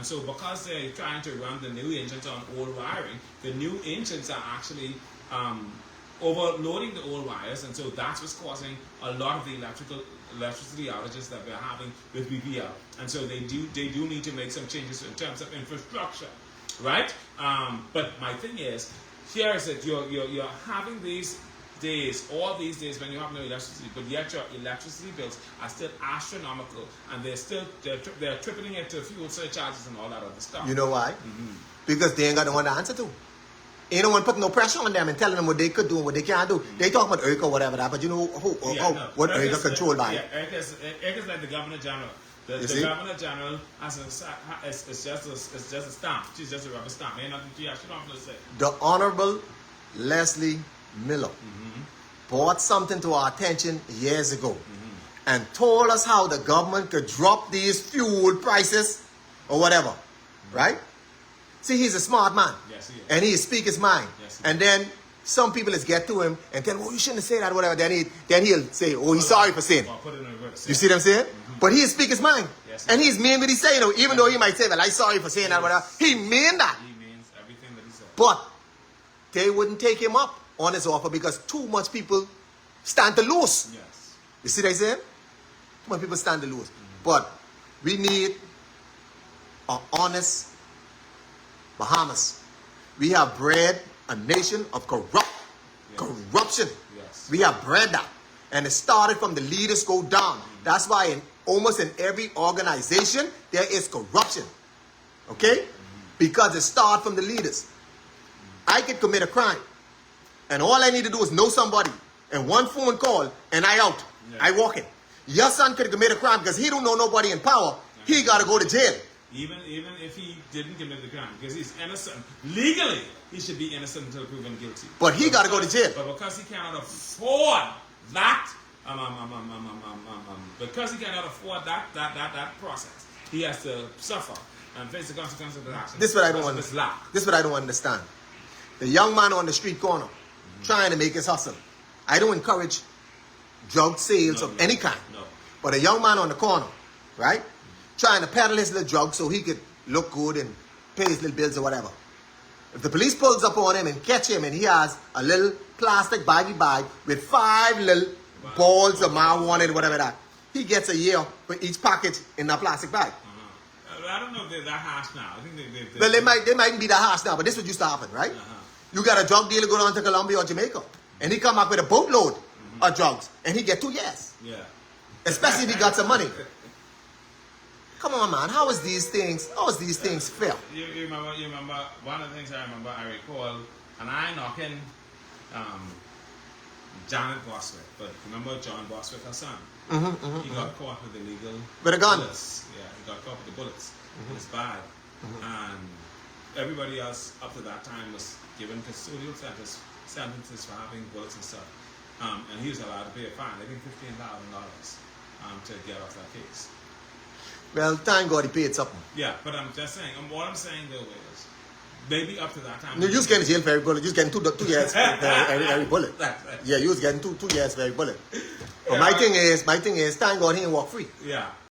And so because they're trying to run the new engines on old wiring, the new engines are actually overloading the old wires, and so that's what's causing a lot of the electricity outages that we're having with BPL. And so they do need to make some changes in terms of infrastructure, right? But my thing is, here is that you're having these days, all these days when you have no electricity, but yet your electricity bills are still astronomical, and they're tripling it to fuel surcharges and all that other stuff. You know why? Because they ain't got no one to answer to. Ain't no one putting no pressure on them and telling them what they could do and what they can't do. They talk about ERCA or whatever that, but you know what ERCA controlled by? Yeah, ERCA is like the Governor General. The Governor General it's just a stamp. She's just a rubber stamp. Ain't nothing she don't have to say. The Honorable Leslie Miller brought something to our attention years ago and told us how the government could drop these fuel prices or whatever, right? See, he's a smart man. Yes, he is. And he speak his mind. Yes, and then some people is get to him and tell him, oh, you shouldn't say that or whatever. Then he'll say, oh, he's sorry for saying. Put it in reverse. You see what I'm saying? But he speak his mind. Yes, and he's mean what he say, even though he might say, well, I'm sorry for saying that or whatever. He mean that. He means everything that he said. But they wouldn't take him up on his offer because too much people stand to lose. Yes. You see what I'm saying? Too much people stand to lose. But we need an honest Bahamas. We have bred a nation of corruption. Yes. We have bred that. And it started from the leaders go down. That's why almost in every organization, there is corruption. Okay? Because it started from the leaders. I could commit a crime. And all I need to do is know somebody. And one phone call, and I out. Yeah. I walk in. Your son could commit a crime because he don't know nobody in power. He got to go to jail. Even if he didn't commit the crime, because he's innocent. Legally, he should be innocent until proven guilty. But he got to go to jail. But because he cannot afford that, because he cannot afford that process, he has to suffer and face the consequences of the action. This is what I don't understand. This is what I don't understand. The young man on the street corner trying to make his hustle. I don't encourage drug sales of any kind. No. But a young man on the corner, right? Trying to peddle his little drugs so he could look good and pay his little bills or whatever. If the police pulls up on him and catch him and he has a little plastic baggy bag with 5 little balls of marijuana or whatever that, he gets a year for each package in that plastic bag. I don't know if they're that harsh now. I think they Well, they might be that harsh now, but this is what used to happen, right? You got a drug dealer go down to Colombia or Jamaica, and he come back with a boatload of drugs, and he get 2 years. Yeah. Especially if he got some money. Come on, man. How is these things fair? You remember one of the things I recall, and I knocking Janet Boswick, but remember John Boswick, her son? He got caught with illegal with a gun. Bullets. Yeah, he got caught with the bullets in his bag. And everybody else up to that time was given custodial sentences for having bullets and stuff. And he was allowed to pay a fine, I think $15,000 to get off that case. Well, thank God he paid something. Yeah, but I'm just saying, what I'm saying though is, maybe up to that time. No, you was getting jail for every bullet. You was getting 2 years for every bullet. Right. Yeah, you was getting 2 years for every bullet. But Yeah, my thing is, thank God he didn't walk free. Yeah.